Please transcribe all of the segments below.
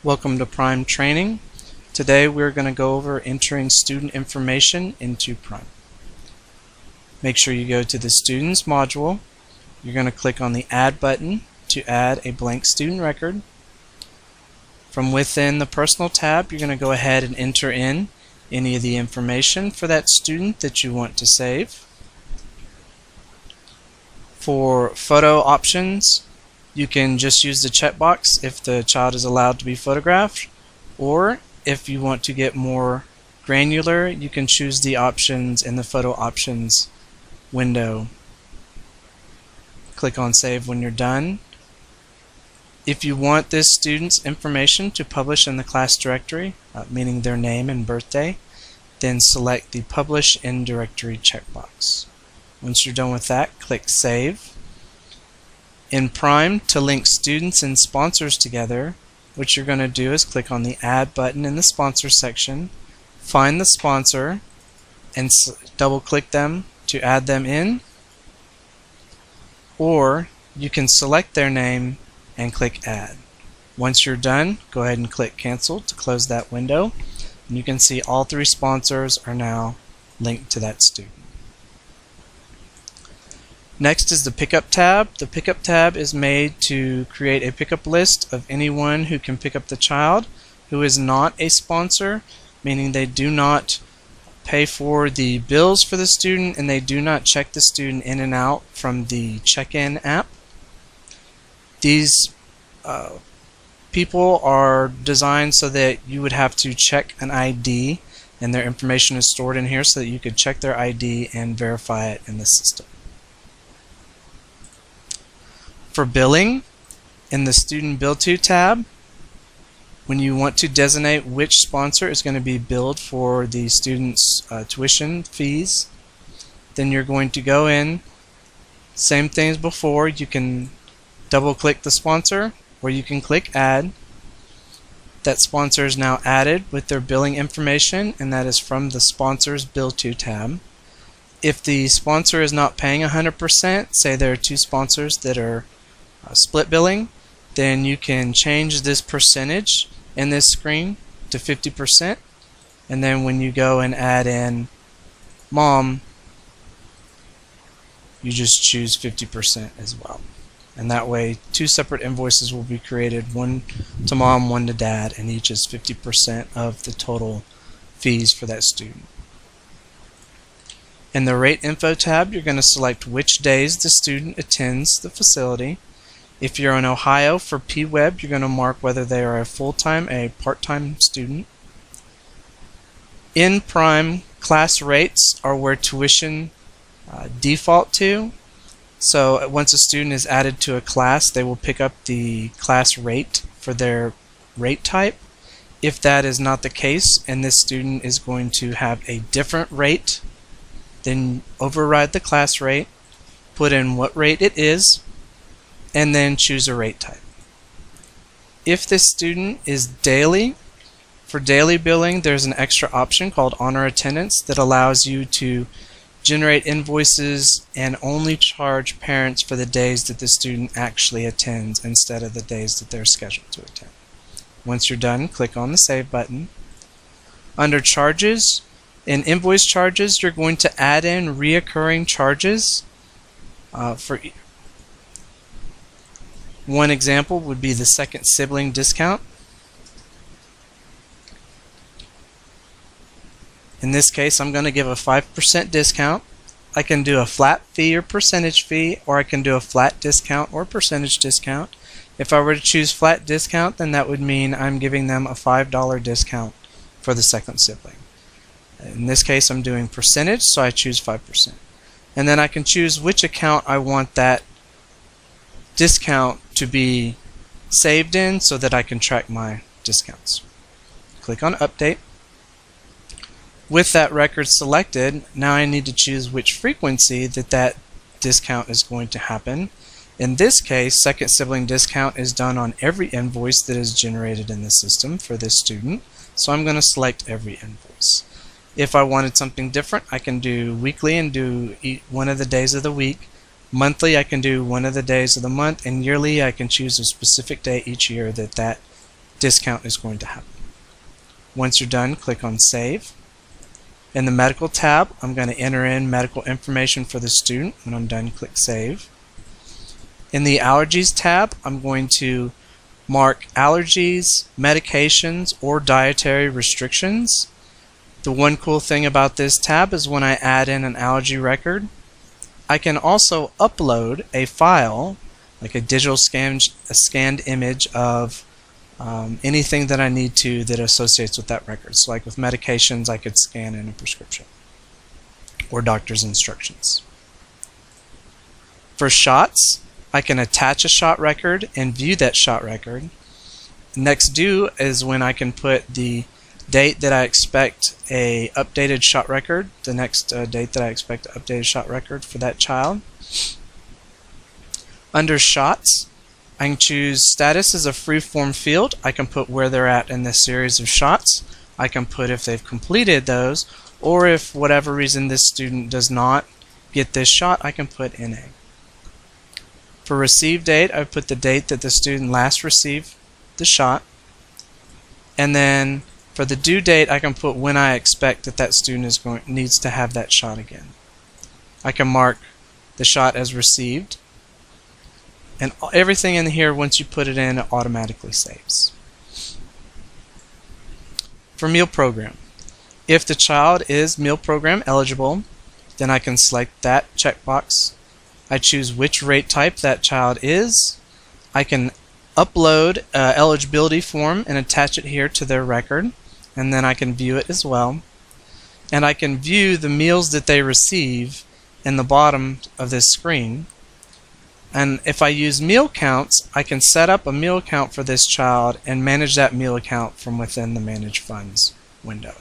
Welcome to Prime Training. Today we're going to go over entering student information into Prime. Make sure you go to the Students module. You're going to click on the Add button to add a blank student record. From within the Personal tab, you're going to go ahead and enter in any of the information for that student that you want to save. For photo options, you can just use the checkbox if the child is allowed to be photographed, or if you want to get more granular, you can choose the options in the photo options window. Click on Save when you're done. If you want this student's information to publish in the class directory, meaning their name and birthday, then select the Publish in Directory checkbox. Once you're done with that, click Save. In Prime, to link students and sponsors together, what you're going to do is click on the Add button in the Sponsor section, find the sponsor, and double-click them to add them in, or you can select their name and click Add. Once you're done, go ahead and click Cancel to close that window, and you can see all three sponsors are now linked to that student. Next is the Pickup tab. The Pickup tab is made to create a pickup list of anyone who can pick up the child who is not a sponsor, meaning they do not pay for the bills for the student and they do not check the student in and out from the check-in app. These people are designed so that you would have to check an ID, and their information is stored in here so that you could check their ID and verify it in the system. For billing, in the Student Bill To tab, when you want to designate which sponsor is going to be billed for the student's tuition fees, then you're going to go in, same thing as before, you can double click the sponsor or you can click Add. That sponsor is now added with their billing information, and that is from the Sponsors Bill To tab. If the sponsor is not paying 100%, say there are two sponsors that are split billing, then you can change this percentage in this screen to 50%, and then when you go and add in mom, you just choose 50% as well. And that way two separate invoices will be created, one to mom, one to dad, and each is 50% of the total fees for that student. In the Rate Info tab, you're going to select which days the student attends the facility. If you're in Ohio, for PWeb, you're going to mark whether they are a full-time or a part-time student. In Prime, class rates are where tuition default to. So once a student is added to a class, they will pick up the class rate for their rate type. If that is not the case and this student is going to have a different rate, then override the class rate, put in what rate it is, and then choose a rate type. If this student is daily, for daily billing there's an extra option called Honor Attendance that allows you to generate invoices and only charge parents for the days that the student actually attends instead of the days that they're scheduled to attend. Once you're done, click on the Save button. Under Charges, in Invoice Charges, you're going to add in reoccurring charges. For one example would be the second sibling discount. In this case, I'm going to give a 5% discount. I can do a flat fee or percentage fee, or I can do a flat discount or percentage discount. If I were to choose flat discount, then that would mean I'm giving them a $5 discount for the second sibling. In this case, I'm doing percentage, so I choose 5%. And then I can choose which account I want that discount to be saved in so that I can track my discounts. Click on Update. With that record selected, now I need to choose which frequency that discount is going to happen. In this case, second sibling discount is done on every invoice that is generated in the system for this student, so I'm going to select every invoice. If I wanted something different, I can do weekly and do one of the days of the week. Monthly, I can do one of the days of the month, and yearly, I can choose a specific day each year that discount is going to happen. Once you're done, click on Save. In the Medical tab, I'm going to enter in medical information for the student. When I'm done, click Save. In the Allergies tab, I'm going to mark allergies, medications, or dietary restrictions. The one cool thing about this tab is when I add in an allergy record, I can also upload a file, like a digital scanned image of anything that I need to that associates with that record. So like with medications, I could scan in a prescription or doctor's instructions. For shots, I can attach a shot record and view that shot record. Next due is when I can put the date that I expect a updated shot record, the next date that I expect an updated shot record for that child. Under shots, I can choose status as a free-form field. I can put where they're at in this series of shots. I can put if they've completed those, or if whatever reason this student does not get this shot, I can put NA. For receive date, I put the date that the student last received the shot. And then for the due date, I can put when I expect that that student needs to have that shot again. I can mark the shot as received. And everything in here, once you put it in, it automatically saves. For meal program, if the child is meal program eligible, then I can select that checkbox. I choose which rate type that child is. I can upload an eligibility form and attach it here to their record, and then I can view it as well. And I can view the meals that they receive in the bottom of this screen. And if I use meal counts, I can set up a meal account for this child and manage that meal account from within the Manage Funds window.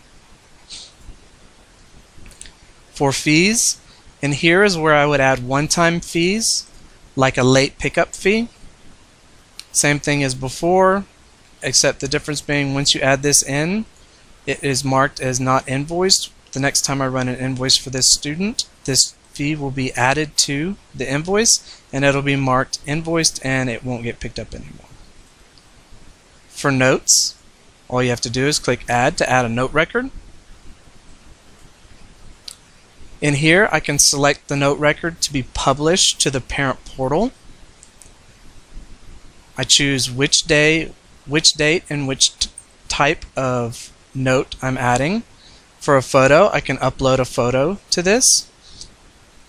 For fees, and here is where I would add one-time fees, like a late pickup fee. Same thing as before, except the difference being once you add this in, it is marked as not invoiced. The next time I run an invoice for this student, this fee will be added to the invoice and it'll be marked invoiced and it won't get picked up anymore. For notes, all you have to do is click Add to add a note record. In here, I can select the note record to be published to the parent portal. I choose which day, which date, and which type of note I'm adding. For a photo, I can upload a photo to this.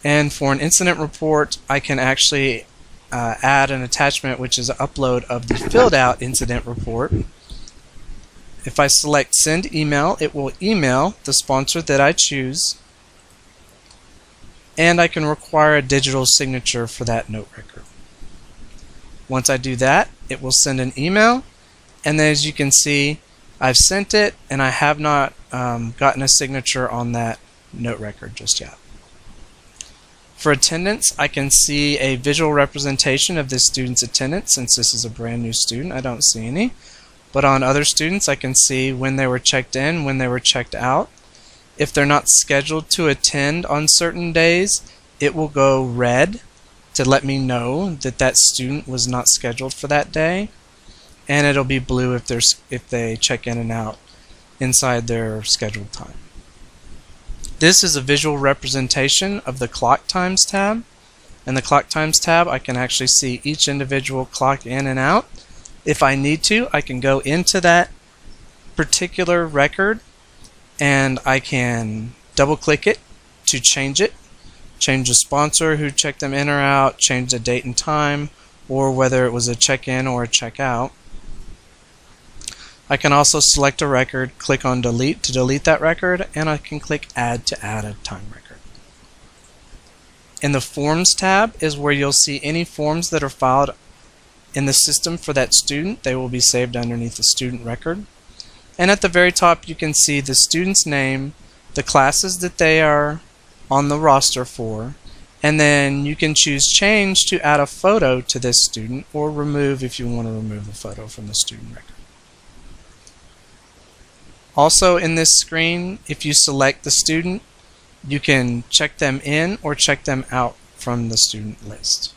And for an incident report, I can actually add an attachment, which is an upload of the filled out incident report. If I select Send Email, it will email the sponsor that I choose. And I can require a digital signature for that note record. Once I do that, it will send an email, and then as you can see, I've sent it and I have not gotten a signature on that note record just yet. For attendance, I can see a visual representation of this student's attendance. Since this is a brand new student, I don't see any, but on other students I can see when they were checked in, when they were checked out. If they're not scheduled to attend on certain days, it will go red to let me know that that student was not scheduled for that day, and it'll be blue if they check in and out inside their scheduled time. This is a visual representation of the Clock Times tab. In the Clock Times tab, I can actually see each individual clock in and out. If I need to, I can go into that particular record and I can double click it to change it. Change the sponsor who checked them in or out, change the date and time, or whether it was a check-in or a check-out. I can also select a record, click on Delete to delete that record, and I can click Add to add a time record. In the Forms tab is where you'll see any forms that are filed in the system for that student. They will be saved underneath the student record. And at the very top you can see the student's name, the classes that they are on the roster for, and then you can choose Change to add a photo to this student, or Remove if you want to remove a photo from the student record. Also in this screen, if you select the student, you can check them in or check them out from the student list.